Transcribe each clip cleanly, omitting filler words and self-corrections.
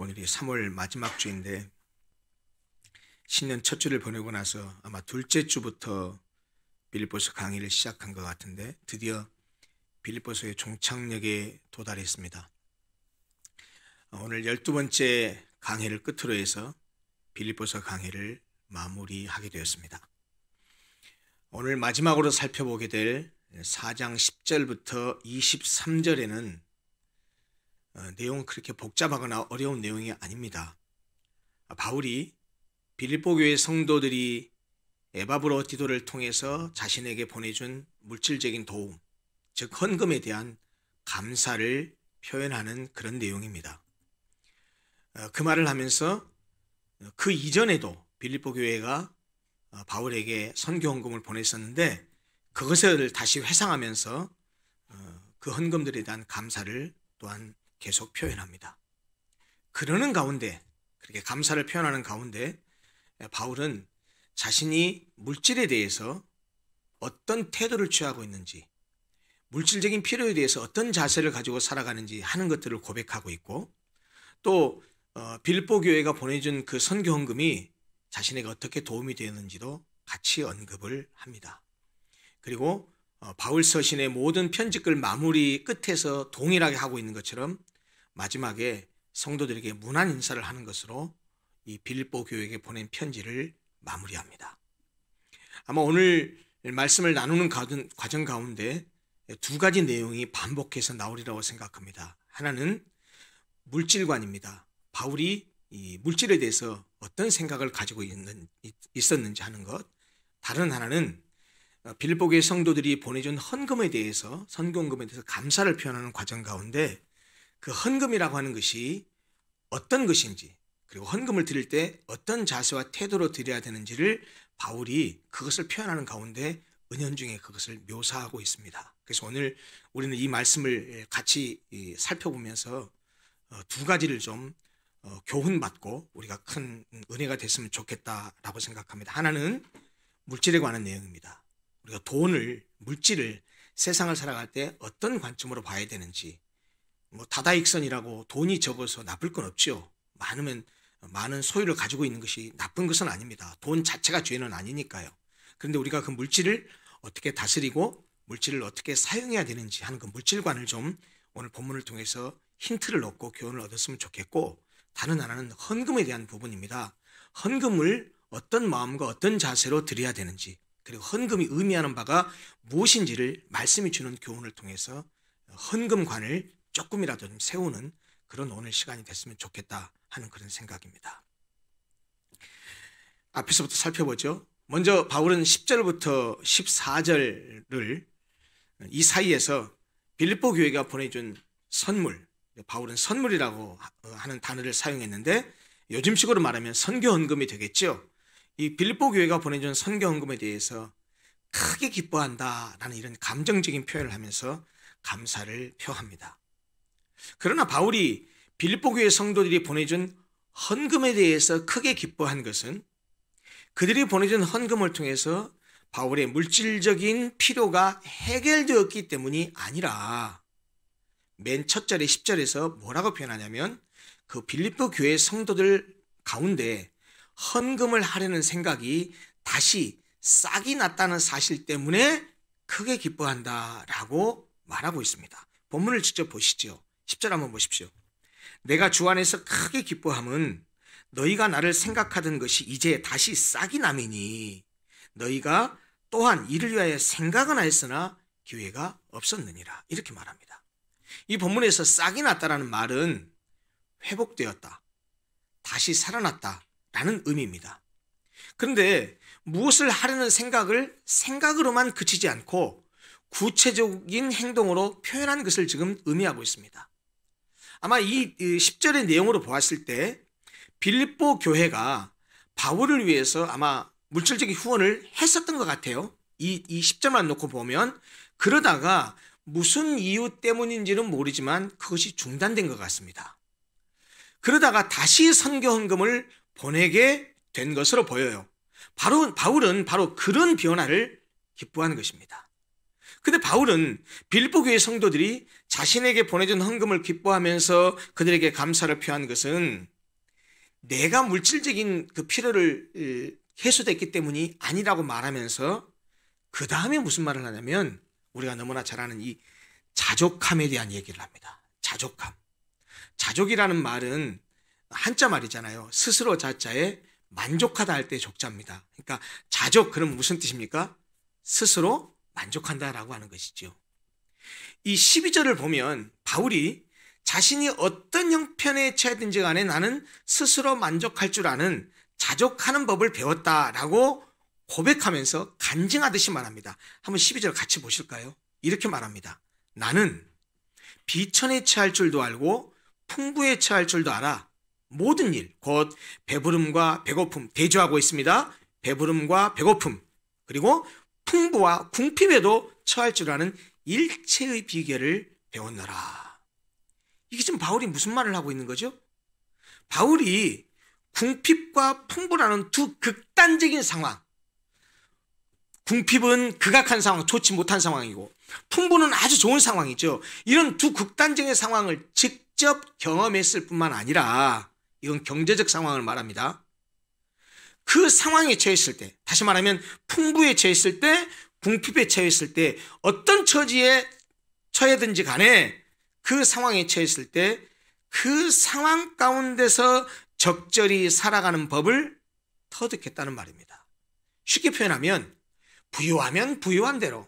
오늘이 3월 마지막 주인데 신년 첫 주를 보내고 나서 아마 둘째 주부터 빌립보서 강의를 시작한 것 같은데 드디어 빌립보서의 종착역에 도달했습니다. 오늘 12번째 강해를 끝으로 해서 빌립보서 강해를 마무리하게 되었습니다. 오늘 마지막으로 살펴보게 될 4장 10절부터 23절에는 내용은 그렇게 복잡하거나 어려운 내용이 아닙니다. 바울이 빌립보 교회 성도들이 에바브로디도를 통해서 자신에게 보내준 물질적인 도움, 즉 헌금에 대한 감사를 표현하는 그런 내용입니다. 그 말을 하면서 그 이전에도 빌립보 교회가 바울에게 선교 헌금을 보냈었는데 그것을 다시 회상하면서 그 헌금들에 대한 감사를 또한 계속 표현합니다. 그러는 가운데, 그렇게 감사를 표현하는 가운데 바울은 자신이 물질에 대해서 어떤 태도를 취하고 있는지, 물질적인 필요에 대해서 어떤 자세를 가지고 살아가는지 하는 것들을 고백하고 있고, 또 빌립보 교회가 보내준 그 선교 헌금이 자신에게 어떻게 도움이 되었는지도 같이 언급을 합니다. 그리고 바울 서신의 모든 편지글 마무리 끝에서 동일하게 하고 있는 것처럼 마지막에 성도들에게 문안 인사를 하는 것으로 이 빌립보 교회에게 보낸 편지를 마무리합니다. 아마 오늘 말씀을 나누는 과정 가운데 두 가지 내용이 반복해서 나오리라고 생각합니다. 하나는 물질관입니다. 바울이 이 물질에 대해서 어떤 생각을 가지고 있었는지 하는 것. 다른 하나는 빌립보 교회 성도들이 보내준 헌금에 대해서, 선교헌금에 대해서 감사를 표현하는 과정 가운데 그 헌금이라고 하는 것이 어떤 것인지, 그리고 헌금을 드릴 때 어떤 자세와 태도로 드려야 되는지를 바울이 그것을 표현하는 가운데 은연중에 그것을 묘사하고 있습니다. 그래서 오늘 우리는 이 말씀을 같이 살펴보면서 두 가지를 좀 교훈받고 우리가 큰 은혜가 됐으면 좋겠다라고 생각합니다. 하나는 물질에 관한 내용입니다. 우리가 돈을, 물질을 세상을 살아갈 때 어떤 관점으로 봐야 되는지, 다다익선이라고 돈이 적어서 나쁠 건 없죠. 많으면 많은 소유를 가지고 있는 것이 나쁜 것은 아닙니다. 돈 자체가 죄는 아니니까요. 그런데 우리가 그 물질을 어떻게 다스리고 물질을 어떻게 사용해야 되는지 하는 그 물질관을 좀 오늘 본문을 통해서 힌트를 얻고 교훈을 얻었으면 좋겠고, 다른 하나는 헌금에 대한 부분입니다. 헌금을 어떤 마음과 어떤 자세로 드려야 되는지, 그리고 헌금이 의미하는 바가 무엇인지를 말씀이 주는 교훈을 통해서 헌금관을 조금이라도 좀 세우는 그런 오늘 시간이 됐으면 좋겠다 하는 그런 생각입니다. 앞에서부터 살펴보죠. 먼저 바울은 10절부터 14절을 이 사이에서 빌립보 교회가 보내준 선물, 바울은 선물이라고 하는 단어를 사용했는데 요즘식으로 말하면 선교 헌금이 되겠죠. 이 빌립보 교회가 보내준 선교 헌금에 대해서 크게 기뻐한다라는 이런 감정적인 표현을 하면서 감사를 표합니다. 그러나 바울이 빌립보 교회 성도들이 보내준 헌금에 대해서 크게 기뻐한 것은 그들이 보내준 헌금을 통해서 바울의 물질적인 필요가 해결되었기 때문이 아니라 맨 첫 절에 10절에서 뭐라고 표현하냐면 그 빌립보 교회 성도들 가운데 헌금을 하려는 생각이 다시 싹이 났다는 사실 때문에 크게 기뻐한다라고 말하고 있습니다. 본문을 직접 보시죠. 10절 한번 보십시오. 내가 주 안에서 크게 기뻐함은 너희가 나를 생각하던 것이 이제 다시 싹이 나매니 너희가 또한 이를 위하여 생각은 하였으나 기회가 없었느니라. 이렇게 말합니다. 이 본문에서 싹이 났다라는 말은 회복되었다, 다시 살아났다라는 의미입니다. 그런데 무엇을 하려는 생각으로만 그치지 않고 구체적인 행동으로 표현한 것을 지금 의미하고 있습니다. 아마 이 10절의 내용으로 보았을 때 빌립보 교회가 바울을 위해서 아마 물질적인 후원을 했었던 것 같아요. 이 10절만 놓고 보면 그러다가 무슨 이유 때문인지는 모르지만 그것이 중단된 것 같습니다. 그러다가 다시 선교 헌금을 보내게 된 것으로 보여요. 바울은 바로 그런 변화를 기뻐하는 것입니다. 근데 바울은 빌립보 교회 성도들이 자신에게 보내준 헌금을 기뻐하면서 그들에게 감사를 표한 것은 내가 물질적인 그 필요를 해소됐기 때문이 아니라고 말하면서 그 다음에 무슨 말을 하냐면 우리가 너무나 잘 아는 이 자족함에 대한 얘기를 합니다. 자족함. 자족이라는 말은 한자 말이잖아요. 스스로 자자에 만족하다 할 때 족자입니다. 그러니까 자족, 그럼 무슨 뜻입니까? 스스로 만족한다라고 하는 것이죠. 이 12절을 보면 바울이 자신이 어떤 형편에 처해든지 간에 나는 스스로 만족할 줄 아는 자족하는 법을 배웠다라고 고백하면서 간증하듯이 말합니다. 한번 12절 같이 보실까요? 이렇게 말합니다. 나는 비천에 처할 줄도 알고 풍부에 처할 줄도 알아. 모든 일, 곧 배부름과 배고픔, 대조하고 있습니다. 배부름과 배고픔, 그리고 풍부와 궁핍에도 처할 줄 아는 일체의 비결을 배웠노라. 이게 지금 바울이 무슨 말을 하고 있는 거죠? 바울이 궁핍과 풍부라는 두 극단적인 상황, 궁핍은 극악한 상황, 좋지 못한 상황이고 풍부는 아주 좋은 상황이죠. 이런 두 극단적인 상황을 직접 경험했을 뿐만 아니라 이건 경제적 상황을 말합니다. 그 상황에 처했을 때, 다시 말하면 풍부에 처했을 때, 궁핍에 처했을 때, 어떤 처지에 처해든지 간에 그 상황에 처했을 때 그 상황 가운데서 적절히 살아가는 법을 터득했다는 말입니다. 쉽게 표현하면 부유하면 부유한 대로,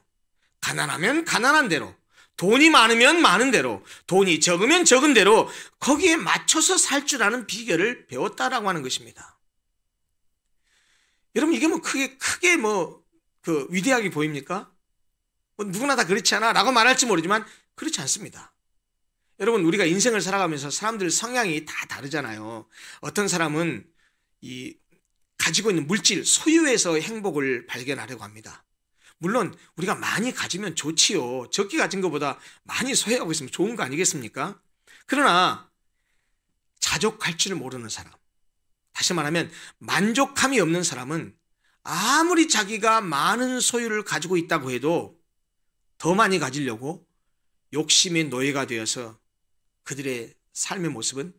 가난하면 가난한 대로, 돈이 많으면 많은 대로, 돈이 적으면 적은 대로 거기에 맞춰서 살 줄 아는 비결을 배웠다라고 하는 것입니다. 여러분, 이게 뭐 크게 위대하게 보입니까? 뭐 누구나 다 그렇지 않아 라고 말할지 모르지만 그렇지 않습니다. 여러분, 우리가 인생을 살아가면서 사람들 성향이 다 다르잖아요. 어떤 사람은 가지고 있는 물질, 소유에서 행복을 발견하려고 합니다. 물론 우리가 많이 가지면 좋지요. 적게 가진 것보다 많이 소유하고 있으면 좋은 거 아니겠습니까? 그러나 자족할 줄 모르는 사람, 다시 말하면 만족함이 없는 사람은 아무리 자기가 많은 소유를 가지고 있다고 해도 더 많이 가지려고 욕심의 노예가 되어서 그들의 삶의 모습은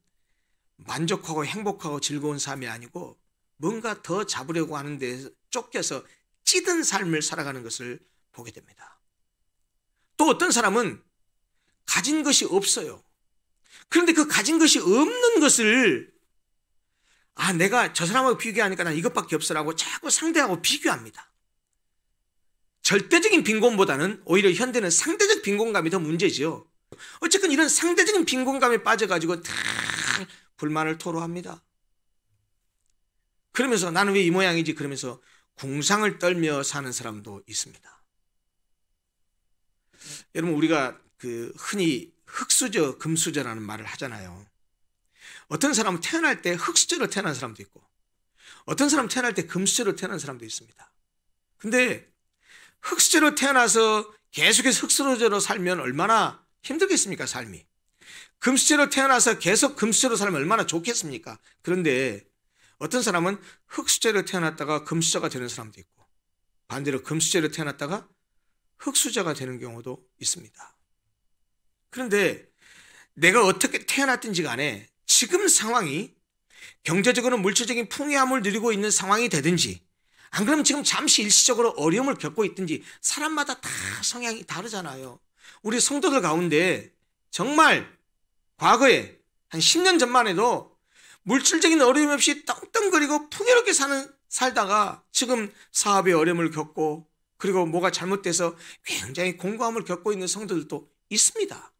만족하고 행복하고 즐거운 삶이 아니고 뭔가 더 잡으려고 하는 데서 쫓겨서 찌든 삶을 살아가는 것을 보게 됩니다. 또 어떤 사람은 가진 것이 없어요. 그런데 그 가진 것이 없는 것을 내가 저 사람하고 비교하니까 난 이것밖에 없어라고 자꾸 상대하고 비교합니다. 절대적인 빈곤보다는 오히려 현대는 상대적 빈곤감이 더 문제죠. 어쨌든 이런 상대적인 빈곤감에 빠져가지고 다 불만을 토로합니다. 그러면서 나는 왜 이 모양이지 그러면서 궁상을 떨며 사는 사람도 있습니다. 여러분, 우리가 흔히 흙수저, 금수저라는 말을 하잖아요. 어떤 사람은 태어날 때 흙수저로 태어난 사람도 있고 어떤 사람은 태어날 때 금수저로 태어난 사람도 있습니다. 근데 흙수저로 태어나서 계속해서 흙수저로 살면 얼마나 힘들겠습니까, 삶이. 금수저로 태어나서 계속 금수저로 살면 얼마나 좋겠습니까? 그런데 어떤 사람은 흙수저로 태어났다가 금수저가 되는 사람도 있고 반대로 금수저로 태어났다가 흙수저가 되는 경우도 있습니다. 그런데 내가 어떻게 태어났든지 간에 지금 상황이 경제적으로 물질적인 풍요함을 누리고 있는 상황이 되든지 안 그러면 지금 잠시 일시적으로 어려움을 겪고 있든지 사람마다 다 성향이 다르잖아요. 우리 성도들 가운데 정말 과거에 한 10년 전만 해도 물질적인 어려움 없이 떵떵거리고 풍요롭게 살다가 지금 사업에 어려움을 겪고 그리고 뭐가 잘못돼서 굉장히 공고함을 겪고 있는 성도들도 있습니다.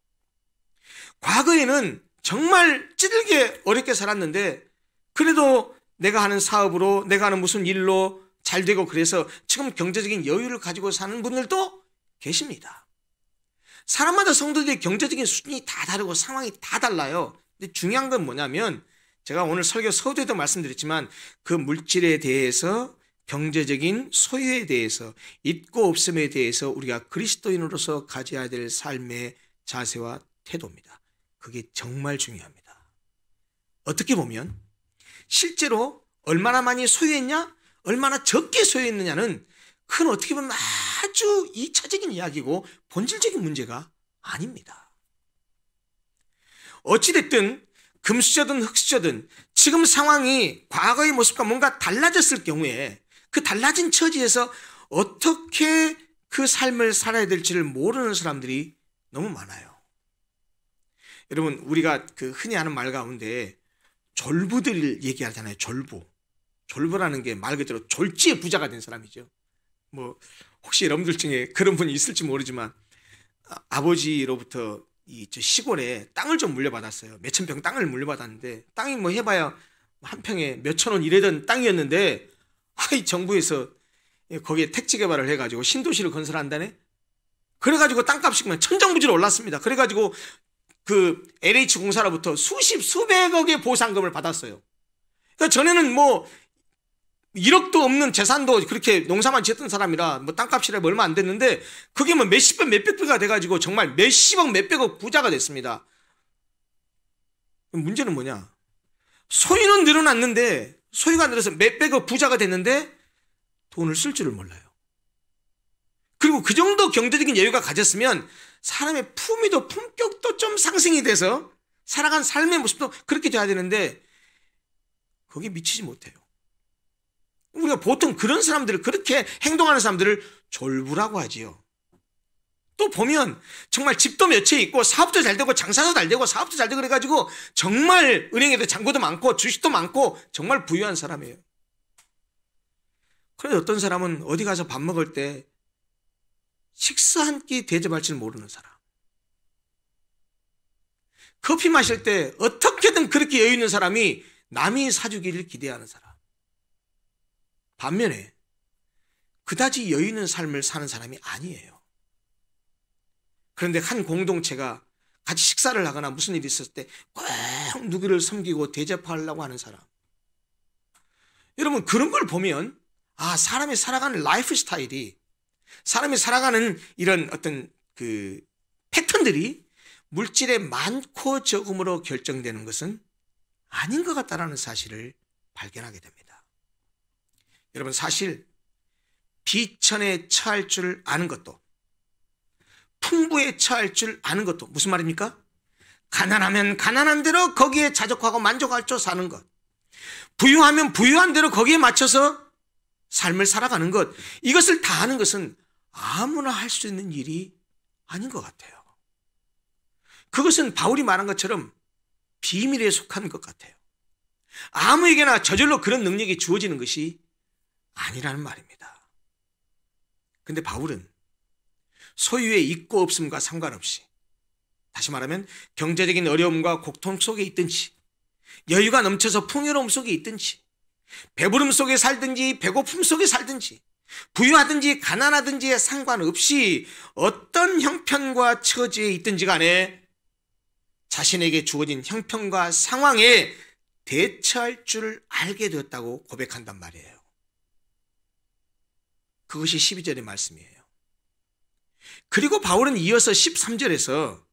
과거에는 정말 찌들게 어렵게 살았는데 그래도 내가 하는 사업으로 내가 하는 무슨 일로 잘 되고 그래서 지금 경제적인 여유를 가지고 사는 분들도 계십니다. 사람마다 성도들의 경제적인 수준이 다 다르고 상황이 다 달라요. 근데 중요한 건 뭐냐면 제가 오늘 설교 서두에도 말씀드렸지만 그 물질에 대해서 경제적인 소유에 대해서 있고 없음에 대해서 우리가 그리스도인으로서 가져야 될 삶의 자세와 태도입니다. 그게 정말 중요합니다. 어떻게 보면 실제로 얼마나 많이 소유했냐 얼마나 적게 소유했느냐는 그건 어떻게 보면 아주 2차적인 이야기고 본질적인 문제가 아닙니다. 어찌됐든 금수저든 흙수저든 지금 상황이 과거의 모습과 뭔가 달라졌을 경우에 그 달라진 처지에서 어떻게 그 삶을 살아야 될지를 모르는 사람들이 너무 많아요. 여러분, 우리가 그 흔히 하는 말 가운데 졸부들 얘기하잖아요. 졸부라는 게 말 그대로 졸지에 부자가 된 사람이죠. 뭐 혹시 여러분들 중에 그런 분이 있을지 모르지만 아버지로부터 저 시골에 땅을 좀 물려받았어요. 몇천 평 땅을 물려받았는데 땅이 뭐 해봐야 한 평에 몇천 원 이래던 땅이었는데 이 정부에서 거기에 택지 개발을 해가지고 신도시를 건설한다네. 그래가지고 땅값이 천정부지로 올랐습니다. 그래가지고 그 LH 공사로부터 수백억의 보상금을 받았어요. 그러니까 전에는 뭐 1억도 없는 재산도 그렇게 농사만 지었던 사람이라 뭐 땅값이라 얼마 안 됐는데 그게 뭐 몇십 배 몇백 배가 돼가지고 정말 몇십억 몇백억 부자가 됐습니다. 문제는 뭐냐? 소유는 늘어났는데 소유가 늘어서 몇백억 부자가 됐는데 돈을 쓸 줄을 몰라요. 그리고 그 정도 경제적인 여유가 가졌으면 사람의 품위도 품격도 좀 상승이 돼서 살아간 삶의 모습도 그렇게 돼야 되는데 거기에 미치지 못해요. 우리가 보통 그런 사람들을, 그렇게 행동하는 사람들을 졸부라고 하지요. 또 보면 정말 집도 몇 채 있고 사업도 잘 되고 장사도 잘 되고 사업도 잘 되고 그래가지고 정말 은행에도 잔고도 많고 주식도 많고 정말 부유한 사람이에요. 그런데 어떤 사람은 어디 가서 밥 먹을 때 식사 한 끼 대접할 줄 모르는 사람, 커피 마실 때 어떻게든 그렇게 여유 있는 사람이 남이 사주기를 기대하는 사람, 반면에 그다지 여유 있는 삶을 사는 사람이 아니에요. 그런데 한 공동체가 같이 식사를 하거나 무슨 일이 있었을 때 꼭 누구를 섬기고 대접하려고 하는 사람, 여러분 그런 걸 보면 사람이 살아가는 라이프 스타일이, 사람이 살아가는 이런 어떤 그 패턴들이 물질의 많고 적음으로 결정되는 것은 아닌 것 같다라는 사실을 발견하게 됩니다. 여러분, 사실 비천에 처할 줄 아는 것도, 풍부에 처할 줄 아는 것도 무슨 말입니까? 가난하면 가난한 대로 거기에 자족하고 만족할 줄 사는 것, 부유하면 부유한 대로 거기에 맞춰서 삶을 살아가는 것, 이것을 다 하는 것은 아무나 할 수 있는 일이 아닌 것 같아요. 그것은 바울이 말한 것처럼 비밀에 속한 것 같아요. 아무에게나 저절로 그런 능력이 주어지는 것이 아니라는 말입니다. 그런데 바울은 소유의 있고 없음과 상관없이, 다시 말하면 경제적인 어려움과 고통 속에 있든지, 여유가 넘쳐서 풍요로움 속에 있든지, 배부름 속에 살든지 배고픔 속에 살든지, 부유하든지 가난하든지에 상관없이 어떤 형편과 처지에 있든지 간에 자신에게 주어진 형편과 상황에 대처할 줄 알게 되었다고 고백한단 말이에요. 그것이 12절의 말씀이에요. 그리고 바울은 이어서 13절에서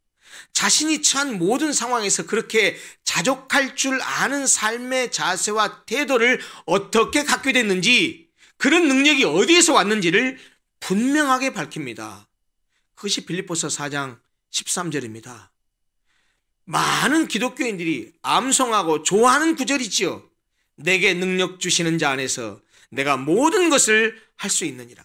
자신이 처한 모든 상황에서 그렇게 자족할 줄 아는 삶의 자세와 태도를 어떻게 갖게 됐는지, 그런 능력이 어디에서 왔는지를 분명하게 밝힙니다. 그것이 빌립보서 4장 13절입니다. 많은 기독교인들이 암송하고 좋아하는 구절이지요. 내게 능력 주시는 자 안에서 내가 모든 것을 할 수 있느니라.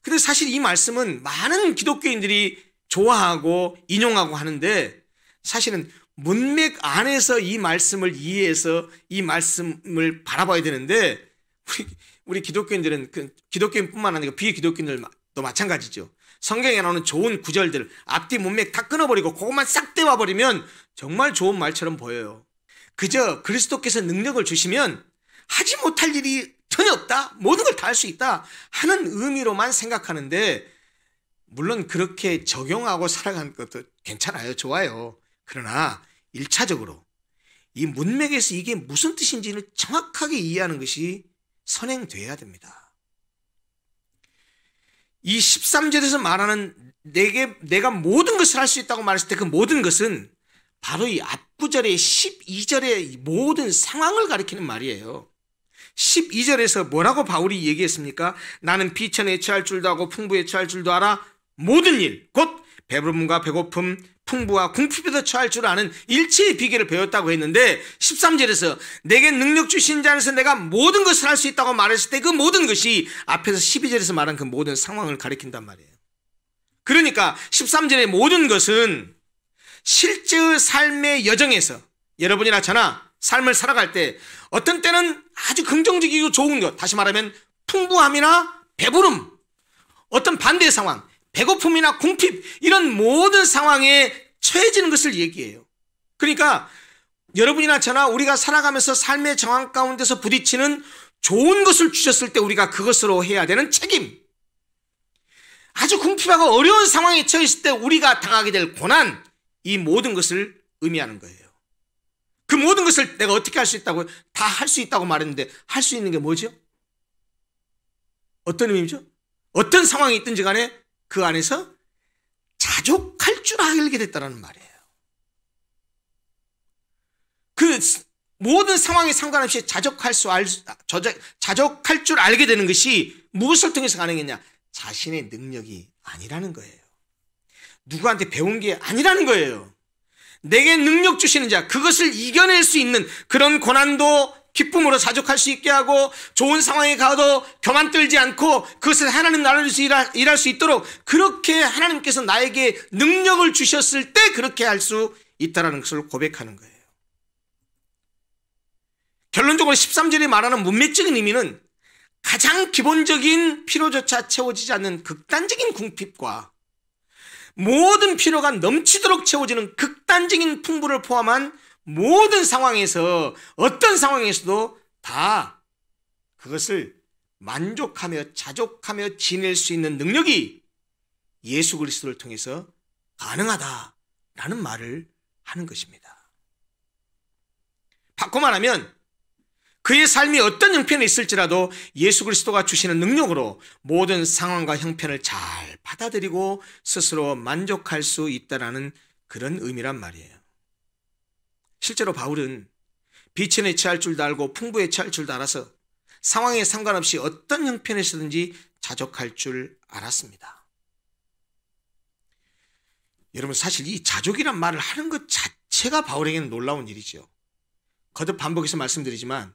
근데 사실 이 말씀은 많은 기독교인들이 좋아하고 인용하고 하는데, 사실은 문맥 안에서 이 말씀을 이해해서 이 말씀을 바라봐야 되는데, 우리 기독교인들은, 기독교인뿐만 아니라 비기독교인들도 마찬가지죠. 성경에 나오는 좋은 구절들 앞뒤 문맥 다 끊어버리고 그것만 싹 떼와버리면 정말 좋은 말처럼 보여요. 그저 그리스도께서 능력을 주시면 하지 못할 일이 전혀 없다, 모든 걸 다 할 수 있다 하는 의미로만 생각하는데, 물론 그렇게 적용하고 살아가는 것도 괜찮아요. 좋아요. 그러나 1차적으로 이 문맥에서 이게 무슨 뜻인지를 정확하게 이해하는 것이 선행돼야 됩니다. 이 13절에서 말하는 내가 모든 것을 할 수 있다고 말했을 때 그 모든 것은 바로 이 앞구절의 12절의 모든 상황을 가리키는 말이에요. 12절에서 뭐라고 바울이 얘기했습니까? 나는 비천에 처할 줄도 하고 풍부에 처할 줄도 알아. 모든 일, 곧 배부름과 배고픔, 풍부와 궁핍에도 처할 줄 아는 일체의 비결을 배웠다고 했는데 13절에서 내게 능력 주신 자 안에서 내가 모든 것을 할 수 있다고 말했을 때 그 모든 것이 앞에서 12절에서 말한 그 모든 상황을 가리킨단 말이에요. 그러니까 13절의 모든 것은 실제 삶의 여정에서 여러분이나 저나 삶을 살아갈 때 어떤 때는 아주 긍정적이고 좋은 것, 다시 말하면 풍부함이나 배부름, 어떤 반대의 상황, 배고픔이나 궁핍, 이런 모든 상황에 처해지는 것을 얘기해요. 그러니까 여러분이나 저나 우리가 살아가면서 삶의 정황 가운데서 부딪히는 좋은 것을 주셨을 때 우리가 그것으로 해야 되는 책임, 아주 궁핍하고 어려운 상황에 처했을 때 우리가 당하게 될 고난, 이 모든 것을 의미하는 거예요. 그 모든 것을 내가 어떻게 할 수 있다고, 다 할 수 있다고 말했는데 할 수 있는 게 뭐죠? 어떤 의미죠? 어떤 상황이 있든지 간에 그 안에서 자족할 줄 알게 됐다는 말이에요. 그 모든 상황에 상관없이 자족할 줄 알게 되는 것이 무엇을 통해서 가능했냐? 자신의 능력이 아니라는 거예요. 누구한테 배운 게 아니라는 거예요. 내게 능력 주시는 자, 그것을 이겨낼 수 있는 그런 고난도 기쁨으로 자족할 수 있게 하고, 좋은 상황에 가도 교만 떨지 않고 그것을 하나님 나라에서 일할 수 있도록 그렇게 하나님께서 나에게 능력을 주셨을 때 그렇게 할 수 있다는 것을 고백하는 거예요. 결론적으로 13절이 말하는 문맥적인 의미는 가장 기본적인 필요조차 채워지지 않는 극단적인 궁핍과 모든 필요가 넘치도록 채워지는 극단적인 풍부를 포함한 모든 상황에서, 어떤 상황에서도 다 그것을 만족하며 자족하며 지낼 수 있는 능력이 예수 그리스도를 통해서 가능하다라는 말을 하는 것입니다. 바꿔 말하면 그의 삶이 어떤 형편에 있을지라도 예수 그리스도가 주시는 능력으로 모든 상황과 형편을 잘 받아들이고 스스로 만족할 수 있다는 그런 의미란 말이에요. 실제로 바울은 비천에 처할 줄도 알고 풍부에 처할 줄도 알아서 상황에 상관없이 어떤 형편에서든지 자족할 줄 알았습니다. 여러분, 사실 이 자족이란 말을 하는 것 자체가 바울에게는 놀라운 일이죠. 거듭 반복해서 말씀드리지만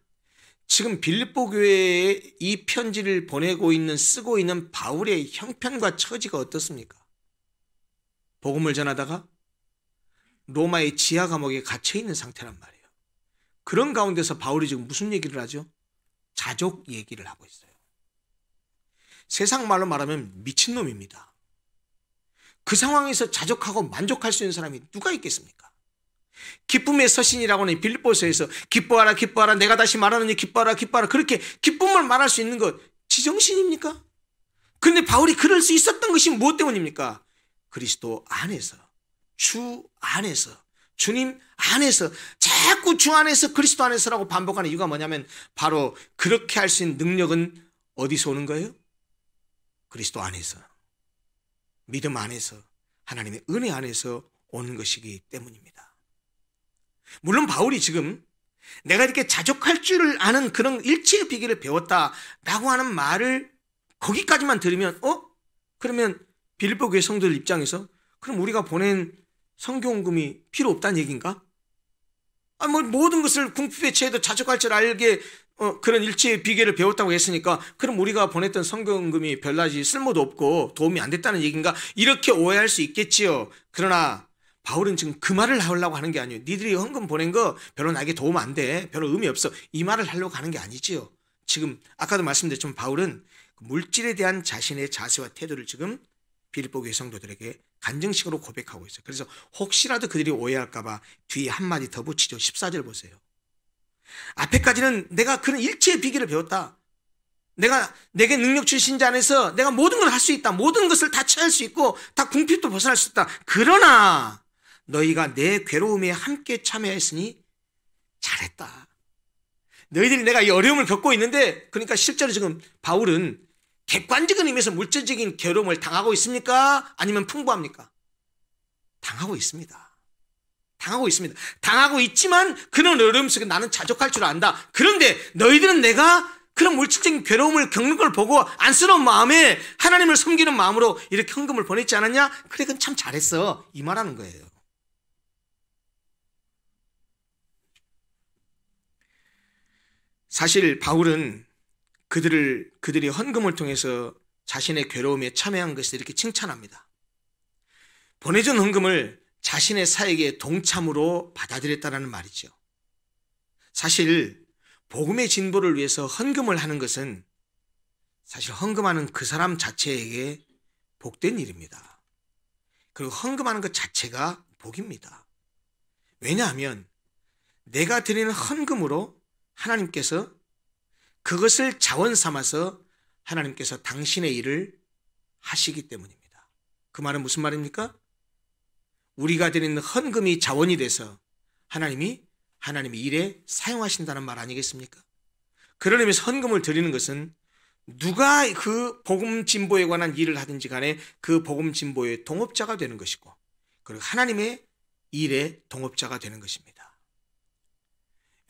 지금 빌립보 교회에 이 편지를 보내고 있는, 쓰고 있는 바울의 형편과 처지가 어떻습니까? 복음을 전하다가 로마의 지하 감옥에 갇혀 있는 상태란 말이에요. 그런 가운데서 바울이 지금 무슨 얘기를 하죠? 자족 얘기를 하고 있어요. 세상 말로 말하면 미친놈입니다. 그 상황에서 자족하고 만족할 수 있는 사람이 누가 있겠습니까? 기쁨의 서신이라고 하는 빌립보서에서 기뻐하라 기뻐하라, 내가 다시 말하느니 기뻐하라 기뻐하라, 그렇게 기쁨을 말할 수 있는 것 지정신입니까? 그런데 바울이 그럴 수 있었던 것이 무엇 때문입니까? 그리스도 안에서, 주 안에서, 주님 안에서, 자꾸 주 안에서, 그리스도 안에서라고 반복하는 이유가 뭐냐면 바로 그렇게 할 수 있는 능력은 어디서 오는 거예요? 그리스도 안에서, 믿음 안에서, 하나님의 은혜 안에서 오는 것이기 때문입니다. 물론 바울이 지금 내가 이렇게 자족할 줄 아는 그런 일체의 비결을 배웠다라고 하는 말을 거기까지만 들으면 그러면 빌립보 교회 성도들 입장에서 그럼 우리가 보낸 선교헌금이 필요 없다는 얘기인가? 모든 것을 궁핍에 처해도 자족할 줄 알게 그런 일체의 비결을 배웠다고 했으니까 그럼 우리가 보냈던 선교헌금이 별다지 쓸모도 없고 도움이 안 됐다는 얘기인가? 이렇게 오해할 수 있겠지요. 그러나 바울은 지금 그 말을 하려고 하는 게 아니에요. 니들이 헌금 보낸 거 별로 나에게 도움 안 돼, 별로 의미 없어, 이 말을 하려고 하는 게 아니지요. 지금 아까도 말씀드렸지만 바울은 물질에 대한 자신의 자세와 태도를 지금 빌립보 교회 성도들에게 간증식으로 고백하고 있어요. 그래서 혹시라도 그들이 오해할까 봐 뒤에 한마디 더 붙이죠. 14절 보세요. 앞에까지는 내가 그런 일체의 비결을 배웠다, 내게 능력 주신 자 안에서 내가 모든 걸 할 수 있다, 모든 것을 다 처할 수 있고 다 궁핍도 벗어날 수 있다. 그러나 너희가 내 괴로움에 함께 참여했으니 잘했다. 너희들이 내가 이 어려움을 겪고 있는데, 그러니까 실제로 지금 바울은 객관적인 의미에서 물질적인 괴로움을 당하고 있습니까? 아니면 풍부합니까? 당하고 있습니다. 당하고 있습니다. 당하고 있지만 그런 어려움 속에 나는 자족할 줄 안다. 그런데 너희들은 내가 그런 물질적인 괴로움을 겪는 걸 보고 안쓰러운 마음에 하나님을 섬기는 마음으로 이렇게 헌금을 보냈지 않았냐? 그래, 그건 참 잘했어. 이 말하는 거예요. 사실 바울은 그들이 헌금을 통해서 자신의 괴로움에 참여한 것을 이렇게 칭찬합니다. 보내준 헌금을 자신의 사역에 동참으로 받아들였다는 말이죠. 사실 복음의 진보를 위해서 헌금을 하는 것은 사실 헌금하는 그 사람 자체에게 복된 일입니다. 그리고 헌금하는 것 자체가 복입니다. 왜냐하면 내가 드리는 헌금으로 하나님께서 그것을 자원 삼아서 하나님께서 당신의 일을 하시기 때문입니다. 그 말은 무슨 말입니까? 우리가 드리는 헌금이 자원이 돼서 하나님이 일에 사용하신다는 말 아니겠습니까? 그런 의미에서 헌금을 드리는 것은 누가 그 복음 진보에 관한 일을 하든지 간에 그 복음 진보의 동업자가 되는 것이고, 그리고 하나님의 일의 동업자가 되는 것입니다.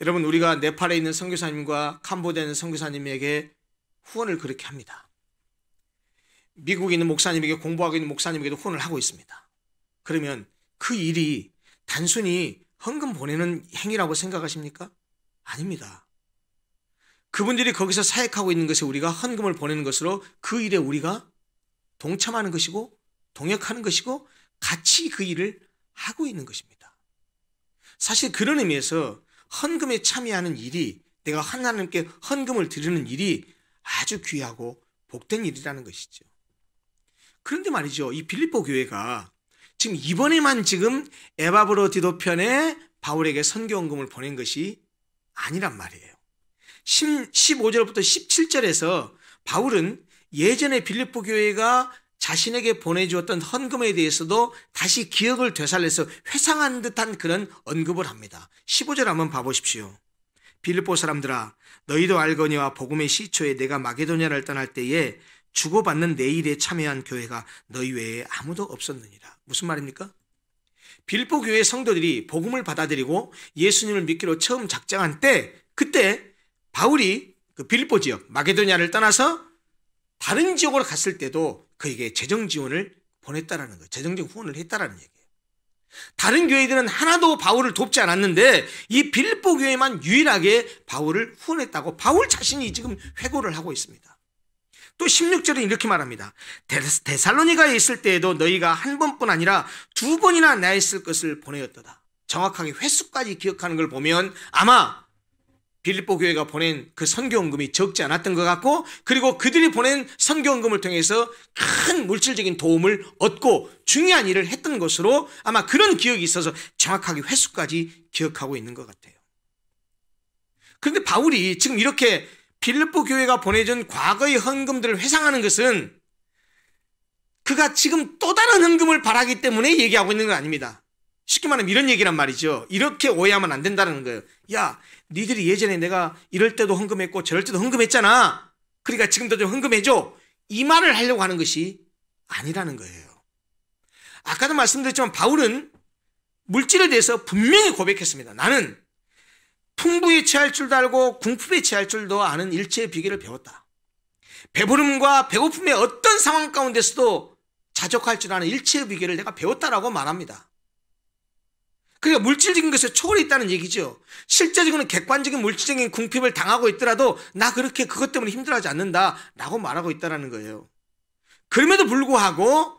여러분, 우리가 네팔에 있는 선교사님과 캄보디아에 있는 선교사님에게 후원을 그렇게 합니다. 미국에 있는 목사님에게, 공부하고 있는 목사님에게도 후원을 하고 있습니다. 그러면 그 일이 단순히 헌금 보내는 행위라고 생각하십니까? 아닙니다. 그분들이 거기서 사역하고 있는 것에 우리가 헌금을 보내는 것으로 그 일에 우리가 동참하는 것이고 동역하는 것이고 같이 그 일을 하고 있는 것입니다. 사실 그런 의미에서 헌금에 참여하는 일이, 내가 하나님께 헌금을 드리는 일이 아주 귀하고 복된 일이라는 것이죠. 그런데 말이죠, 이 빌립보 교회가 지금 이번에만 지금 에바브로 디도편에 바울에게 선교헌금을 보낸 것이 아니란 말이에요. 15절부터 17절에서 바울은 예전에 빌립보 교회가 자신에게 보내주었던 헌금에 대해서도 다시 기억을 되살려서 회상한 듯한 그런 언급을 합니다. 15절 한번 봐보십시오. 빌립보 사람들아, 너희도 알거니와 복음의 시초에 내가 마게도냐를 떠날 때에 주고받는 내 일에 참여한 교회가 너희 외에 아무도 없었느니라. 무슨 말입니까? 빌립보 교회 성도들이 복음을 받아들이고 예수님을 믿기로 처음 작정한 때, 그때 바울이 그 빌립보 지역 마게도냐를 떠나서 다른 지역으로 갔을 때도 그에게 재정 지원을 보냈다라는 거예요. 재정적 후원을 했다라는 얘기예요. 다른 교회들은 하나도 바울을 돕지 않았는데 이 빌립보 교회만 유일하게 바울을 후원했다고 바울 자신이 지금 회고를 하고 있습니다. 또 16절은 이렇게 말합니다. 데살로니가에 있을 때에도 너희가 한 번뿐 아니라 두 번이나 나에 있을 것을 보내었도다. 정확하게 횟수까지 기억하는 걸 보면 아마 빌립보 교회가 보낸 그 선교헌금이 적지 않았던 것 같고, 그리고 그들이 보낸 선교헌금을 통해서 큰 물질적인 도움을 얻고 중요한 일을 했던 것으로 아마 그런 기억이 있어서 정확하게 횟수까지 기억하고 있는 것 같아요. 그런데 바울이 지금 이렇게 빌립보 교회가 보내준 과거의 헌금들을 회상하는 것은 그가 지금 또 다른 헌금을 바라기 때문에 얘기하고 있는 건 아닙니다. 쉽게 말하면 이런 얘기란 말이죠. 이렇게 오해하면 안 된다는 거예요. 야, 니들이 예전에 내가 이럴 때도 헌금했고 저럴 때도 헌금했잖아. 그러니까 지금도 좀 헌금해줘. 이 말을 하려고 하는 것이 아니라는 거예요. 아까도 말씀드렸지만 바울은 물질에 대해서 분명히 고백했습니다. 나는 풍부에 취할 줄도 알고 궁핍에 취할 줄도 아는 일체의 비결을 배웠다. 배부름과 배고픔의 어떤 상황 가운데서도 자족할 줄 아는 일체의 비결을 내가 배웠다라고 말합니다. 그러니까 물질적인 것에 초월해 있다는 얘기죠. 실제적으로는 객관적인 물질적인 궁핍을 당하고 있더라도 나 그렇게 그것 때문에 힘들어하지 않는다라고 말하고 있다는 거예요. 그럼에도 불구하고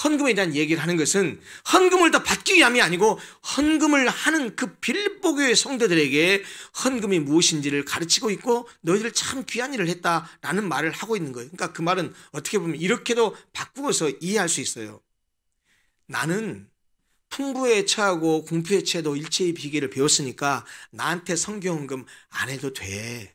헌금에 대한 얘기를 하는 것은 헌금을 더 받기 위함이 아니고 헌금을 하는 그 빌립보 교회 성도들에게 헌금이 무엇인지를 가르치고 있고 너희들 참 귀한 일을 했다라는 말을 하고 있는 거예요. 그러니까 그 말은 어떻게 보면 이렇게도 바꾸어서 이해할 수 있어요. 나는 풍부에 처하고 궁핍에 처해도 일체의 비결을 배웠으니까 나한테 선교헌금 안 해도 돼.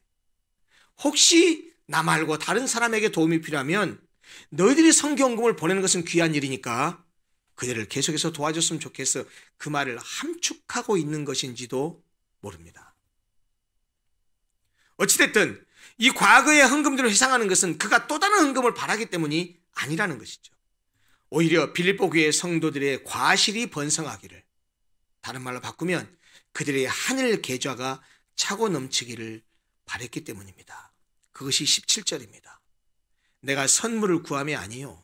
혹시 나 말고 다른 사람에게 도움이 필요하면 너희들이 선교헌금을 보내는 것은 귀한 일이니까 그들을 계속해서 도와줬으면 좋겠어. 그 말을 함축하고 있는 것인지도 모릅니다. 어찌됐든 이 과거의 헌금들을 회상하는 것은 그가 또 다른 헌금을 바라기 때문이 아니라는 것이죠. 오히려 빌립보 교회 성도들의 과실이 번성하기를, 다른 말로 바꾸면 그들의 하늘 계좌가 차고 넘치기를 바랬기 때문입니다. 그것이 17절입니다. 내가 선물을 구함이 아니요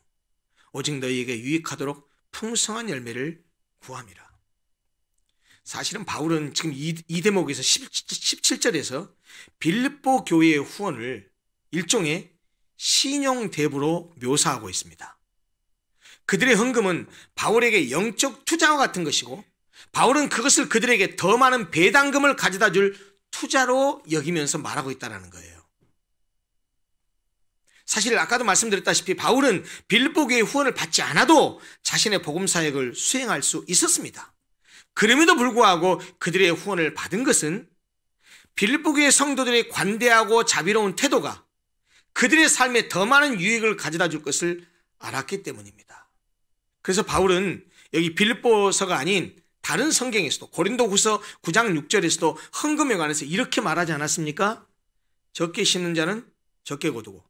오직 너희에게 유익하도록 풍성한 열매를 구함이라. 사실은 바울은 지금 이 대목에서 17절에서 빌립보 교회의 후원을 일종의 신용대부로 묘사하고 있습니다. 그들의 헌금은 바울에게 영적 투자와 같은 것이고 바울은 그것을 그들에게 더 많은 배당금을 가져다 줄 투자로 여기면서 말하고 있다는 거예요. 사실 아까도 말씀드렸다시피 바울은 빌립보 교회의 후원을 받지 않아도 자신의 복음 사역을 수행할 수 있었습니다. 그럼에도 불구하고 그들의 후원을 받은 것은 빌립보 교회 성도들의 관대하고 자비로운 태도가 그들의 삶에 더 많은 유익을 가져다 줄 것을 알았기 때문입니다. 그래서 바울은 여기 빌립보서가 아닌 다른 성경에서도 고린도후서 9장 6절에서도 헌금에 관해서 이렇게 말하지 않았습니까? 적게 심는 자는 적게 거두고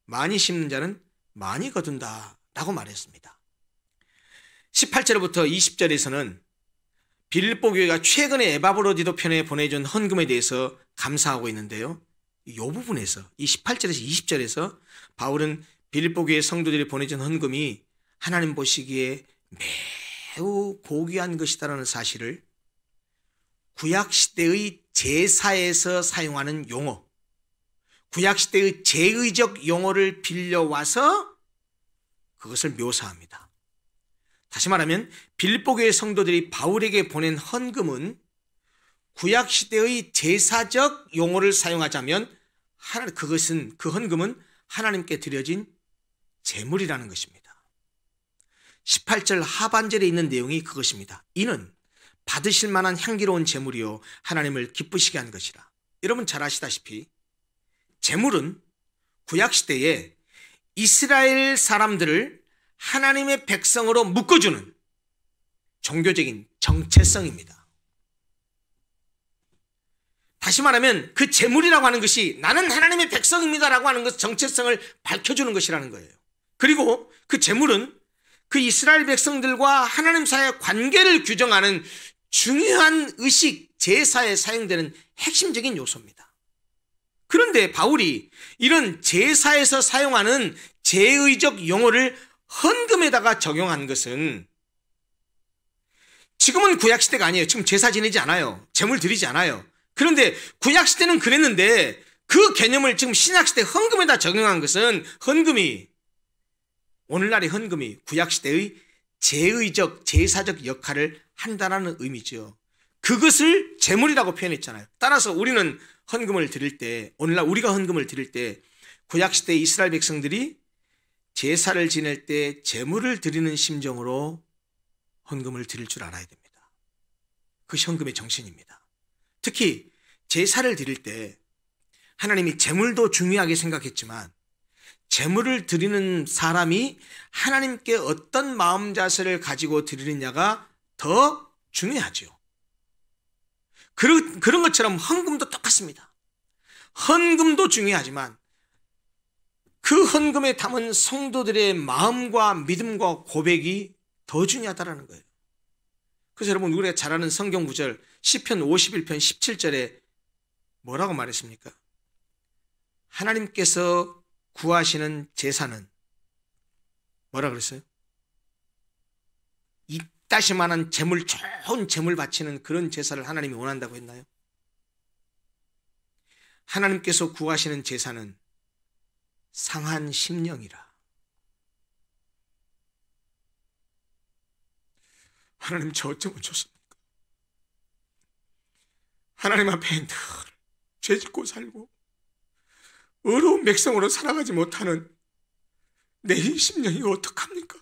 많이 심는 자는 많이 거둔다 라고 말했습니다. 18절부터 20절에서는 빌립보 교회가 최근에 에바브로디도 편에 보내준 헌금에 대해서 감사하고 있는데요. 이 부분에서 이 18절에서 20절에서 바울은 빌립보 교회 성도들이 보내준 헌금이 하나님 보시기에 매우 고귀한 것이다라는 사실을 구약시대의 제사에서 사용하는 용어, 구약시대의 제의적 용어를 빌려와서 그것을 묘사합니다. 다시 말하면 빌립보 교회 성도들이 바울에게 보낸 헌금은 구약시대의 제사적 용어를 사용하자면 그 헌금은 하나님께 드려진 제물이라는 것입니다. 18절 하반절에 있는 내용이 그것입니다. 이는 받으실 만한 향기로운 제물이요 하나님을 기쁘시게 한 것이라. 여러분 잘 아시다시피 제물은 구약시대에 이스라엘 사람들을 하나님의 백성으로 묶어주는 종교적인 정체성입니다. 다시 말하면 그 제물이라고 하는 것이 나는 하나님의 백성입니다라고 하는 것 정체성을 밝혀주는 것이라는 거예요. 그리고 그 제물은 그 이스라엘 백성들과 하나님 사이의 관계를 규정하는 중요한 의식, 제사에 사용되는 핵심적인 요소입니다. 그런데 바울이 이런 제사에서 사용하는 제의적 용어를 헌금에다가 적용한 것은 지금은 구약시대가 아니에요. 지금 제사 지내지 않아요. 제물 드리지 않아요. 그런데 구약시대는 그랬는데 그 개념을 지금 신약시대 헌금에다 적용한 것은 오늘날의 헌금이 구약시대의 제의적, 제사적 역할을 한다는 의미죠. 그것을 제물이라고 표현했잖아요. 따라서 우리는 헌금을 드릴 때, 오늘날 우리가 헌금을 드릴 때 구약시대 이스라엘 백성들이 제사를 지낼 때 제물을 드리는 심정으로 헌금을 드릴 줄 알아야 됩니다. 그것이 헌금의 정신입니다. 특히 제사를 드릴 때 하나님이 제물도 중요하게 생각했지만 제물을 드리는 사람이 하나님께 어떤 마음 자세를 가지고 드리느냐가 더 중요하죠. 그런 것처럼 헌금도 똑같습니다. 헌금도 중요하지만 그 헌금에 담은 성도들의 마음과 믿음과 고백이 더 중요하다는 거예요. 그래서 여러분 우리가 잘 아는 성경 구절 시편 51편 17절에 뭐라고 말했습니까? 하나님께서 구하시는 제사는 뭐라 그랬어요? 이따시만한 제물, 좋은 제물 바치는 그런 제사를 하나님이 원한다고 했나요? 하나님께서 구하시는 제사는 상한 심령이라. 하나님 저 어쩌면 좋습니까? 하나님 앞에 늘 죄짓고 살고 어려운 백성으로 살아가지 못하는 내 이 심령이 어떡합니까?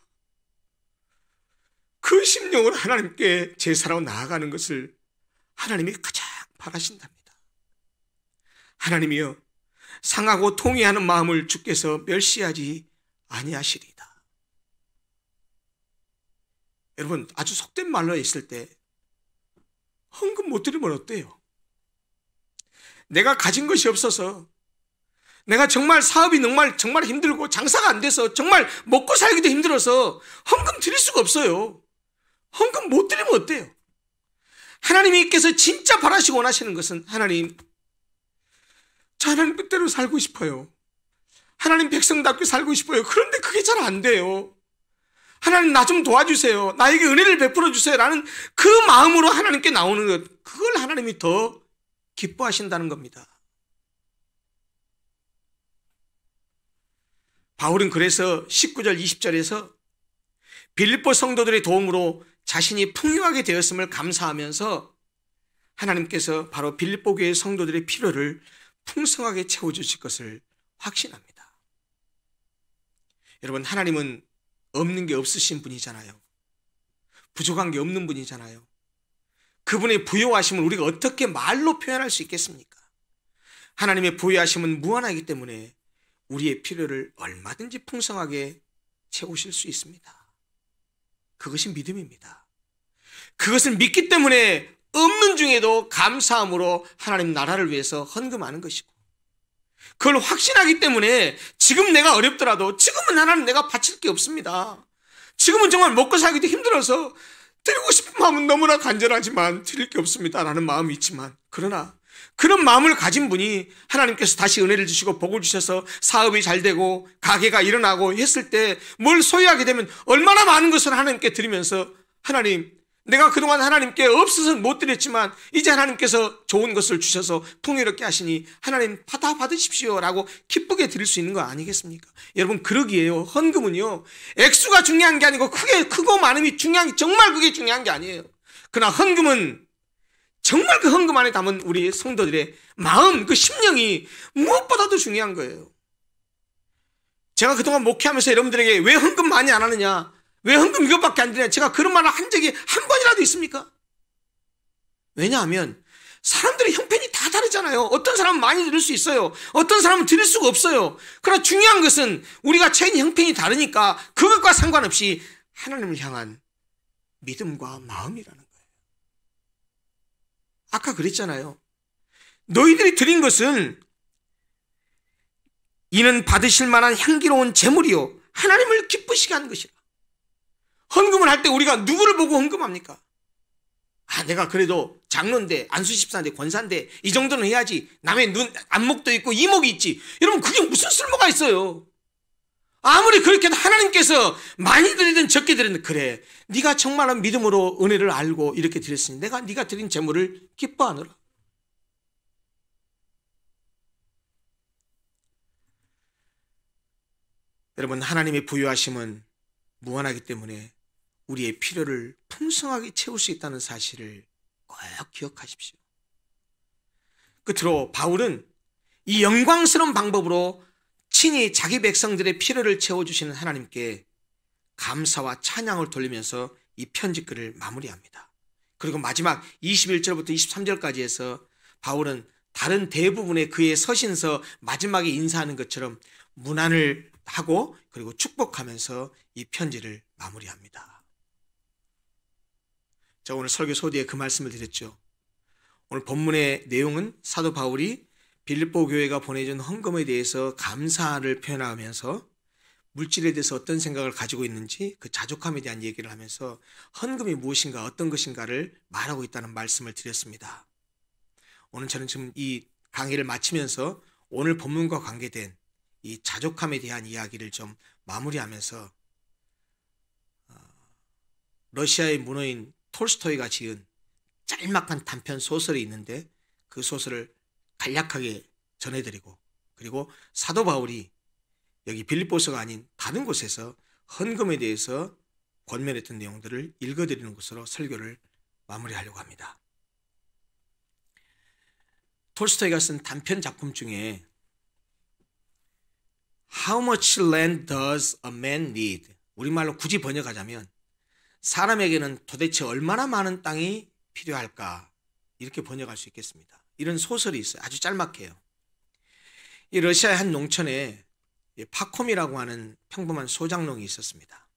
그 심령을 하나님께 제사로 나아가는 것을 하나님이 가장 바라신답니다. 하나님이여 상하고 통회하는 마음을 주께서 멸시하지 아니하시리이다. 여러분 아주 속된 말로 했을 때 헌금 못 드리면 어때요? 내가 가진 것이 없어서 내가 정말 사업이 정말 힘들고 장사가 안 돼서 정말 먹고 살기도 힘들어서 헌금 드릴 수가 없어요. 헌금 못 드리면 어때요? 하나님께서 진짜 바라시고 원하시는 것은 하나님, 저 하나님 뜻대로 살고 싶어요. 하나님 백성답게 살고 싶어요. 그런데 그게 잘 안 돼요. 하나님 나 좀 도와주세요. 나에게 은혜를 베풀어 주세요. 라는 그 마음으로 하나님께 나오는 것, 그걸 하나님이 더 기뻐하신다는 겁니다. 바울은 그래서 19절 20절에서 빌립보 성도들의 도움으로 자신이 풍요하게 되었음을 감사하면서 하나님께서 바로 빌립보 교회 성도들의 필요를 풍성하게 채워주실 것을 확신합니다. 여러분, 하나님은 없는 게 없으신 분이잖아요. 부족한 게 없는 분이잖아요. 그분의 부요하심을 우리가 어떻게 말로 표현할 수 있겠습니까? 하나님의 부요하심은 무한하기 때문에 우리의 필요를 얼마든지 풍성하게 채우실 수 있습니다. 그것이 믿음입니다. 그것을 믿기 때문에 없는 중에도 감사함으로 하나님 나라를 위해서 헌금하는 것이고, 그걸 확신하기 때문에 지금 내가 어렵더라도 지금은 하나님 내가 바칠 게 없습니다. 지금은 정말 먹고 살기도 힘들어서 드리고 싶은 마음은 너무나 간절하지만 드릴 게 없습니다 라는 마음이 있지만, 그러나 그런 마음을 가진 분이 하나님께서 다시 은혜를 주시고 복을 주셔서 사업이 잘 되고 가게가 일어나고 했을 때 뭘 소유하게 되면 얼마나 많은 것을 하나님께 드리면서, 하나님 내가 그동안 하나님께 없어서 못 드렸지만 이제 하나님께서 좋은 것을 주셔서 풍요롭게 하시니 하나님 받으십시오 라고 기쁘게 드릴 수 있는 거 아니겠습니까? 여러분, 그러기에요, 헌금은요 액수가 중요한 게 아니고 크고 많음이 중요한 게, 정말 그게 중요한 게 아니에요. 그러나 헌금은 정말 그 헌금 안에 담은 우리 성도들의 마음, 그 심령이 무엇보다도 중요한 거예요. 제가 그동안 목회하면서 여러분들에게 왜 헌금 많이 안 하느냐, 왜 헌금 이것밖에 안 드냐, 제가 그런 말을 한 적이 한 번이라도 있습니까? 왜냐하면 사람들의 형편이 다 다르잖아요. 어떤 사람은 많이 드릴 수 있어요. 어떤 사람은 드릴 수가 없어요. 그러나 중요한 것은 우리가 처한 형편이 다르니까 그것과 상관없이 하나님을 향한 믿음과 마음이라는 거예요. 아까 그랬잖아요. 너희들이 드린 것은 이는 받으실 만한 향기로운 제물이요 하나님을 기쁘시게 하는 것이라. 헌금을 할 때 우리가 누구를 보고 헌금합니까? 내가 그래도 장로인데, 안수집사인데, 권사인데 이 정도는 해야지. 남의 안목도 있고 이목이 있지. 여러분, 그게 무슨 쓸모가 있어요? 아무리 그렇게 해도 하나님께서 많이 드리든 적게 드리든, 그래 네가 정말로 믿음으로 은혜를 알고 이렇게 드렸으니 내가 네가 드린 제물을 기뻐하노라. 여러분, 하나님의 부요하심은 무한하기 때문에 우리의 필요를 풍성하게 채울 수 있다는 사실을 꼭 기억하십시오. 끝으로 바울은 이 영광스러운 방법으로 친히 자기 백성들의 필요를 채워주시는 하나님께 감사와 찬양을 돌리면서 이 편지글을 마무리합니다. 그리고 마지막 21절부터 23절까지 해서 바울은 다른 대부분의 그의 서신서 마지막에 인사하는 것처럼 문안을 하고 그리고 축복하면서 이 편지를 마무리합니다. 자, 오늘 설교 소디에 그 말씀을 드렸죠. 오늘 본문의 내용은 사도 바울이 빌립보 교회가 보내준 헌금에 대해서 감사를 표현하면서 물질에 대해서 어떤 생각을 가지고 있는지, 그 자족함에 대한 얘기를 하면서 헌금이 무엇인가, 어떤 것인가를 말하고 있다는 말씀을 드렸습니다. 오늘 저는 지금 이 강의를 마치면서 오늘 본문과 관계된 이 자족함에 대한 이야기를 좀 마무리하면서 러시아의 문어인 톨스토이가 지은 짤막한 단편 소설이 있는데 그 소설을 간략하게 전해드리고, 그리고 사도 바울이 여기 빌립보서가 아닌 다른 곳에서 헌금에 대해서 권면했던 내용들을 읽어드리는 것으로 설교를 마무리하려고 합니다. 톨스토이가 쓴 단편 작품 중에 How much land does a man need? 우리말로 굳이 번역하자면 사람에게는 도대체 얼마나 많은 땅이 필요할까? 이렇게 번역할 수 있겠습니다. 이런 소설이 있어요. 아주 짤막해요. 이 러시아의 한 농촌에 파콤이라고 하는 평범한 소작농이 있었습니다.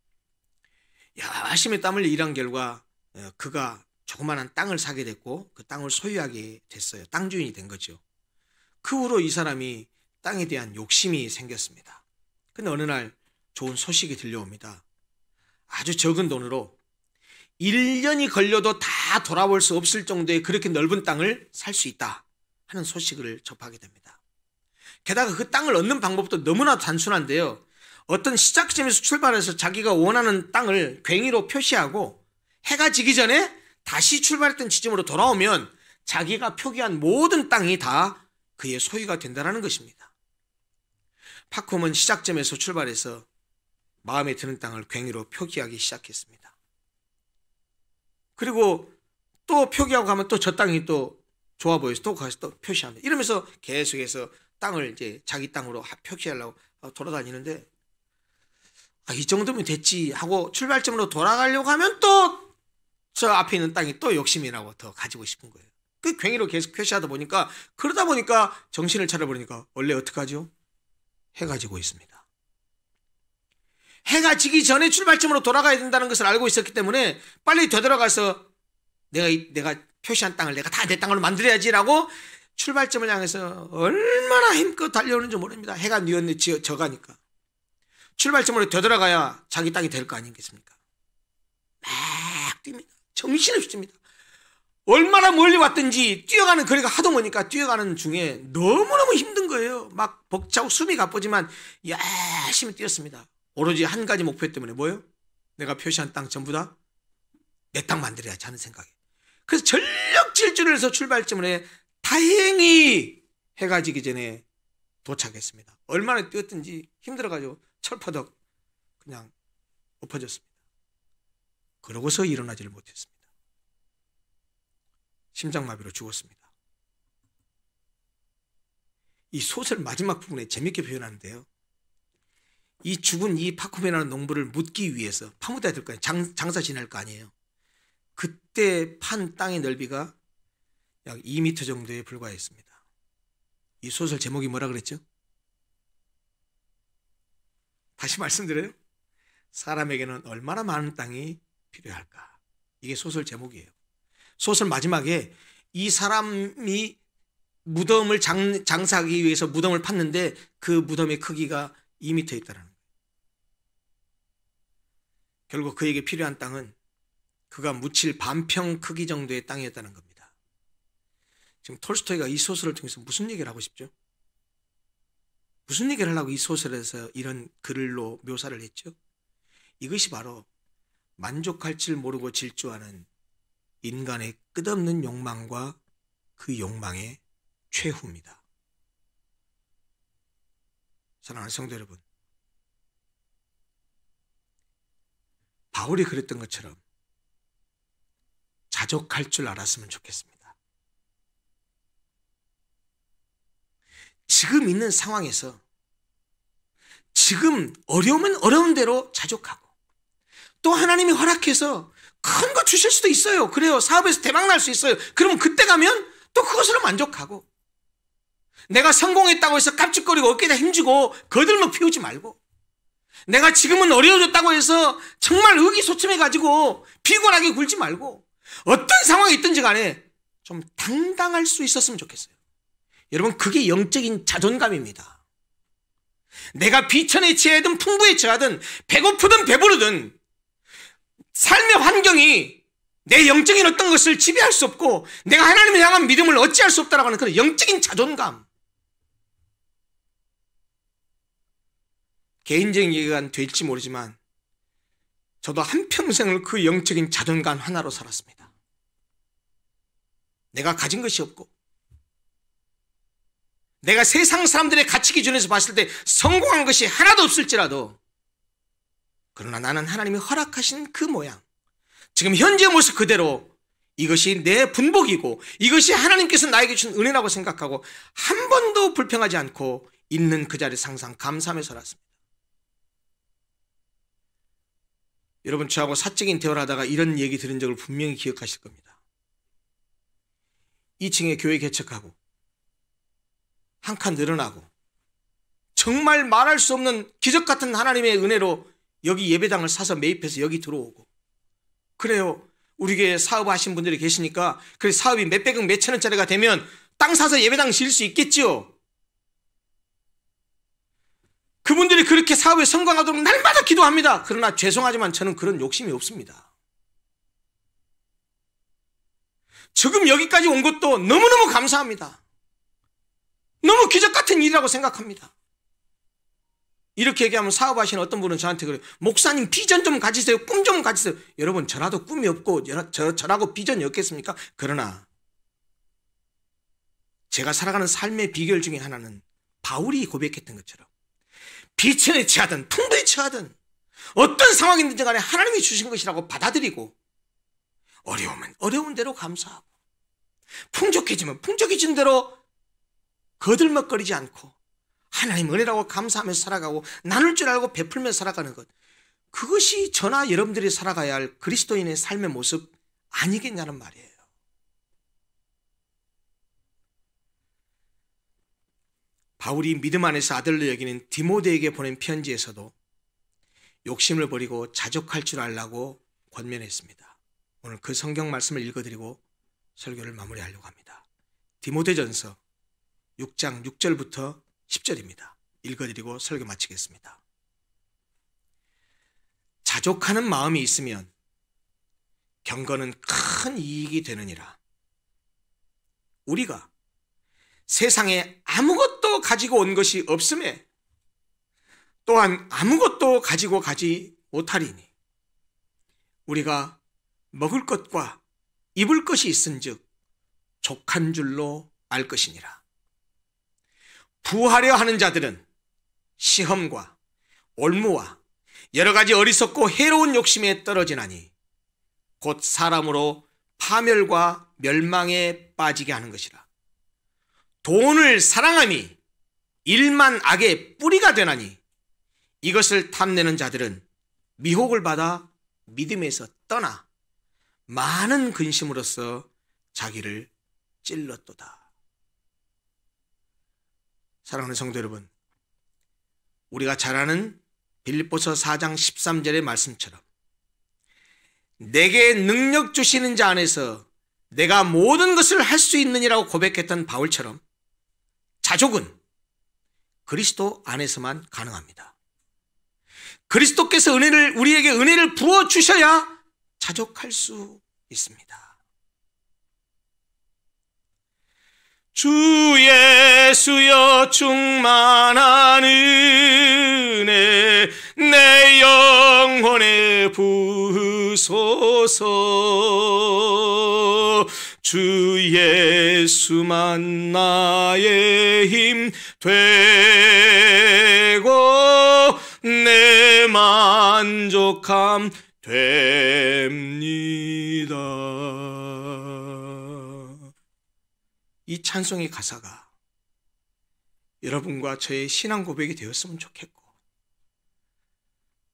열심히 땀 흘려 일한 결과 그가 조그마한 땅을 사게 됐고 그 땅을 소유하게 됐어요. 땅 주인이 된 거죠. 그 후로 이 사람이 땅에 대한 욕심이 생겼습니다. 근데 어느 날 좋은 소식이 들려옵니다. 아주 적은 돈으로 1년이 걸려도 다 돌아올 수 없을 정도의 그렇게 넓은 땅을 살 수 있다 하는 소식을 접하게 됩니다. 게다가 그 땅을 얻는 방법도 너무나 단순한데요. 어떤 시작점에서 출발해서 자기가 원하는 땅을 괭이로 표시하고 해가 지기 전에 다시 출발했던 지점으로 돌아오면 자기가 표기한 모든 땅이 다 그의 소유가 된다는 것입니다. 파콤은 시작점에서 출발해서 마음에 드는 땅을 괭이로 표기하기 시작했습니다. 그리고 또 표기하고 가면 또 저 땅이 또 좋아 보여서 또 가서 또 표시합니다. 이러면서 계속해서 땅을 이제 자기 땅으로 표기하려고 돌아다니는데 이 정도면 됐지 하고 출발점으로 돌아가려고 하면 또 저 앞에 있는 땅이 또 욕심이 나고 더 가지고 싶은 거예요. 그 괭이로 계속 표시하다 보니까 그러다 보니까 정신을 차려보니까 원래 어떡하죠? 해가 지고 있습니다. 해가 지기 전에 출발점으로 돌아가야 된다는 것을 알고 있었기 때문에 빨리 되돌아가서 내가 표시한 땅을 내가 다 내 땅으로 만들어야지라고 출발점을 향해서 얼마나 힘껏 달려오는지 모릅니다. 해가 뉘었네 져가니까. 출발점으로 되돌아가야 자기 땅이 될 거 아니겠습니까? 막 뜁니다. 정신없이 뜁니다. 얼마나 멀리 왔든지 뛰어가는 거리가 하도 머니까 뛰어가는 중에 너무너무 힘든 거예요. 막 벅차고 숨이 가쁘지만 열심히 뛰었습니다. 오로지 한 가지 목표 때문에 뭐예요? 내가 표시한 땅 전부 다 내 땅 만들어야지 하는 생각에. 그래서 전력 질주를 해서 출발점에 다행히 해가 지기 전에 도착했습니다. 얼마나 뛰었든지 힘들어가지고 철퍼덕 그냥 엎어졌습니다. 그러고서 일어나지를 못했습니다. 심장마비로 죽었습니다. 이 소설 마지막 부분에 재밌게 표현하는데요. 이 죽은 이 파코멘이라는 농부를 묻기 위해서 파묻어야 될 거 아니에요. 장사 지낼 거 아니에요. 그때 판 땅의 넓이가 약 2m 정도에 불과했습니다. 이 소설 제목이 뭐라 그랬죠? 다시 말씀드려요. 사람에게는 얼마나 많은 땅이 필요할까? 이게 소설 제목이에요. 소설 마지막에 이 사람이 무덤을 장사하기 위해서 무덤을 팠는데 그 무덤의 크기가 2m 있다는 거예요. 결국 그에게 필요한 땅은 그가 묻힐 반평 크기 정도의 땅이었다는 겁니다. 지금 톨스토이가 이 소설을 통해서 무슨 얘기를 하고 싶죠? 무슨 얘기를 하려고 이 소설에서 이런 글로 묘사를 했죠? 이것이 바로 만족할 줄 모르고 질주하는 인간의 끝없는 욕망과 그 욕망의 최후입니다. 사랑하는 성도 여러분, 바울이 그랬던 것처럼 자족할 줄 알았으면 좋겠습니다. 지금 있는 상황에서 지금 어려우면 어려운 대로 자족하고 또 하나님이 허락해서 큰 거 주실 수도 있어요. 그래요. 사업에서 대박 날 수 있어요. 그러면 그때 가면 또 그것으로 만족하고 내가 성공했다고 해서 깝죽거리고 어깨에다 힘주고 거들먹 피우지 말고 내가 지금은 어려워졌다고 해서 정말 의기소침해가지고 피곤하게 굴지 말고 어떤 상황이 있든지 간에 좀 당당할 수 있었으면 좋겠어요. 여러분 그게 영적인 자존감입니다. 내가 비천에 취하든 풍부에 취하든 배고프든 배부르든 삶의 환경이 내 영적인 어떤 것을 지배할 수 없고 내가 하나님을 향한 믿음을 어찌할 수 없다라고 하는 그런 영적인 자존감. 개인적인 얘기가 될지 모르지만 저도 한평생을 그 영적인 자존감 하나로 살았습니다. 내가 가진 것이 없고 내가 세상 사람들의 가치 기준에서 봤을 때 성공한 것이 하나도 없을지라도 그러나 나는 하나님이 허락하신 그 모양 지금 현재의 모습 그대로 이것이 내 분복이고 이것이 하나님께서 나에게 준 은혜라고 생각하고 한 번도 불평하지 않고 있는 그 자리에서 항상 감사하며 살았습니다. 여러분 저하고 사적인 대화를 하다가 이런 얘기 들은 적을 분명히 기억하실 겁니다. 2층에 교회 개척하고 한 칸 늘어나고 정말 말할 수 없는 기적 같은 하나님의 은혜로 여기 예배당을 사서 매입해서 여기 들어오고 그래요. 우리 교회에 사업하신 분들이 계시니까 그 사업이 몇백억 몇천원짜리가 되면 땅 사서 예배당 지을 수 있겠죠. 그분들이 그렇게 사업에 성공하도록 날마다 기도합니다. 그러나 죄송하지만 저는 그런 욕심이 없습니다. 지금 여기까지 온 것도 너무너무 감사합니다. 너무 기적 같은 일이라고 생각합니다. 이렇게 얘기하면 사업하시는 어떤 분은 저한테 그래요. 목사님 비전 좀 가지세요. 꿈 좀 가지세요. 여러분 저라도 꿈이 없고 저라고 비전이 없겠습니까? 그러나 제가 살아가는 삶의 비결 중에 하나는 바울이 고백했던 것처럼 비천에 처하든 풍부에 처하든 어떤 상황이든지 간에 하나님이 주신 것이라고 받아들이고 어려우면 어려운 대로 감사하고 풍족해지면 풍족해진 대로 거들먹거리지 않고 하나님 은혜라고 감사하며 살아가고 나눌 줄 알고 베풀며 살아가는 것, 그것이 저나 여러분들이 살아가야 할 그리스도인의 삶의 모습 아니겠냐는 말이에요. 바울이 믿음 안에서 아들로 여기는 디모데에게 보낸 편지에서도 욕심을 버리고 자족할 줄 알라고 권면했습니다. 오늘 그 성경 말씀을 읽어드리고 설교를 마무리하려고 합니다. 디모데전서 6장 6절부터 10절입니다. 읽어드리고 설교 마치겠습니다. 자족하는 마음이 있으면 경건은 큰 이익이 되느니라. 우리가 세상에 아무것도 가지고 온 것이 없음에 또한 아무것도 가지고 가지 못하리니 우리가 먹을 것과 입을 것이 있은즉 족한 줄로 알 것이니라. 부하려 하는 자들은 시험과 올무와 여러 가지 어리석고 해로운 욕심에 떨어지나니 곧 사람으로 파멸과 멸망에 빠지게 하는 것이라. 돈을 사랑함이 일만 악의 뿌리가 되나니 이것을 탐내는 자들은 미혹을 받아 믿음에서 떠나 많은 근심으로써 자기를 찔렀도다. 사랑하는 성도 여러분, 우리가 잘 아는 빌립보서 4장 13절의 말씀처럼 내게 능력 주시는 자 안에서 내가 모든 것을 할 수 있느니라고 고백했던 바울처럼 자족은 그리스도 안에서만 가능합니다. 그리스도께서 우리에게 은혜를 부어주셔야 자족할 수 있습니다. 주 예수여 충만한 은혜 내 영혼에 부으소서. 주 예수만 나의 힘 되고 내 만족함 됩니다. 이 찬송의 가사가 여러분과 저의 신앙 고백이 되었으면 좋겠고,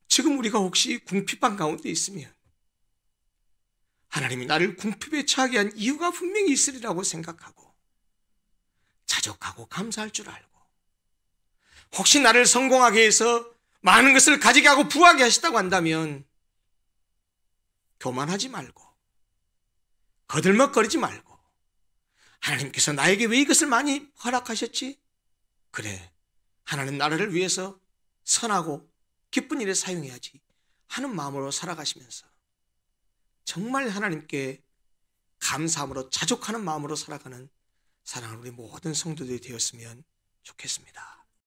지금 우리가 혹시 궁핍한 가운데 있으면 하나님이 나를 궁핍에 처하게 한 이유가 분명히 있으리라고 생각하고 자족하고 감사할 줄 알고, 혹시 나를 성공하게 해서 많은 것을 가지게 하고 부하게 하시다고 한다면 교만하지 말고 거들먹거리지 말고 하나님께서 나에게 왜 이것을 많이 허락하셨지? 그래, 하나님 나라를 위해서 선하고 기쁜 일에 사용해야지 하는 마음으로 살아가시면서 정말 하나님께 감사함으로 자족하는 마음으로 살아가는 사랑하는 우리 모든 성도들이 되었으면 좋겠습니다.